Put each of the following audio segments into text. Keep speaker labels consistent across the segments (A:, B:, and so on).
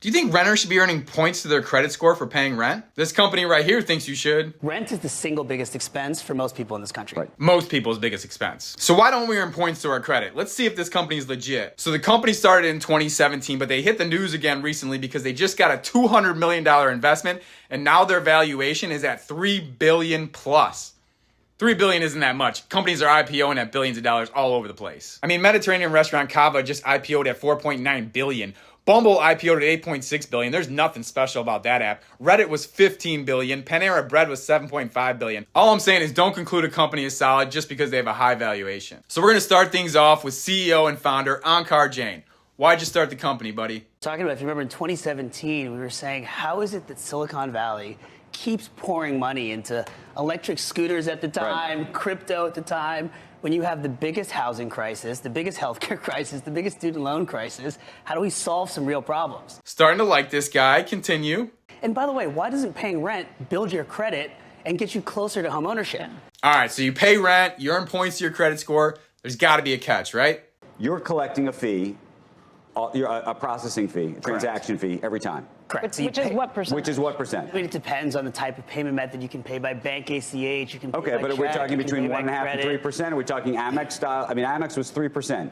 A: Do you think renters should be earning points to their credit score for paying rent? This company right here thinks you should.
B: Rent is the single biggest expense for most people in this country.
C: Right.
A: Most people's biggest expense. So why don't we earn points to our credit? Let's see if this company is legit. So the company started in 2017, but they hit the news again recently because they just got a $200 million investment, and now their valuation is at $3 billion plus. $3 billion isn't that much. Companies are IPOing at billions of dollars all over the place. I mean, Mediterranean restaurant Cava just IPO'd at $4.9 billion. Bumble IPO'd at $8.6 billion. There's nothing special about that app. Reddit was $15 billion. Panera Bread was $7.5 billion. All I'm saying is don't conclude a company is solid just because they have a high valuation. So we're going to start things off with CEO and founder Ankar Jain. Why'd you start the company, buddy?
B: Talking about, if you remember in 2017, we were saying, how is it that Silicon Valley keeps pouring money into electric scooters at the time, crypto at the time, when you have the biggest housing crisis, the biggest healthcare crisis, the biggest student loan crisis? How do we solve some real problems?
A: Starting to like this guy. Continue.
B: And by the way, why doesn't paying rent build your credit and get you closer to home ownership?
A: All right, so you pay rent, you earn points to your credit score. There's got to be a catch, right?
C: You're collecting a fee, a processing fee, a transaction fee every time.
B: Correct.
D: Which is what percent?
C: Which is what percent?
B: I mean, it depends on the type of payment method. You can pay by bank ACH. You can pay
C: Okay,
B: by
C: but
B: check,
C: we're talking
B: you can
C: between
B: pay by
C: 1.5% and
B: credit.
C: 3%. Are we talking Amex style? I mean, Amex was 3%.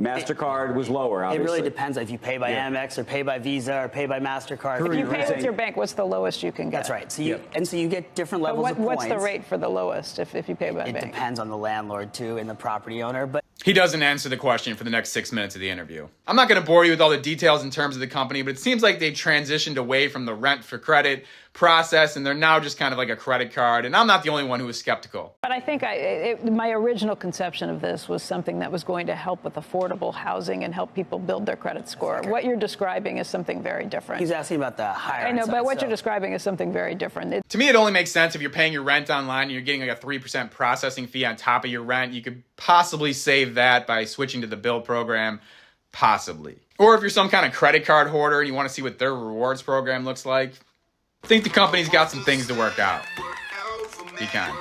C: MasterCard was lower,
B: It
C: obviously.
B: really depends if you pay by Amex or pay by Visa or pay by MasterCard.
D: If you pay with your bank, what's the lowest you can get?
B: That's right. So you get different levels of points.
D: What's the rate for the lowest if you pay by
B: It
D: bank?
B: depends on the landlord too and the property owner, but
A: He doesn't answer the question for the next 6 minutes of the interview. I'm not going to bore you with all the details in terms of the company, but it seems like they transitioned away from the rent for credit process, and they're now just kind of like a credit card. And I'm not the only one who was skeptical.
D: But I think my original conception of this was something that was going to help with affordable housing and help people build their credit score. What you're describing is something very different.
B: he's asking about the higher
D: I know,
B: end
D: but
B: side,
D: what
B: so-
D: you're describing is something very different.
A: To me, it only makes sense if you're paying your rent online and you're getting like a 3% processing fee on top of your rent. You could possibly save that by switching to the BILT program, possibly. Or if you're some kind of credit card hoarder and you want to see what their rewards program looks like, I think the company's got some things to work out. Be kind.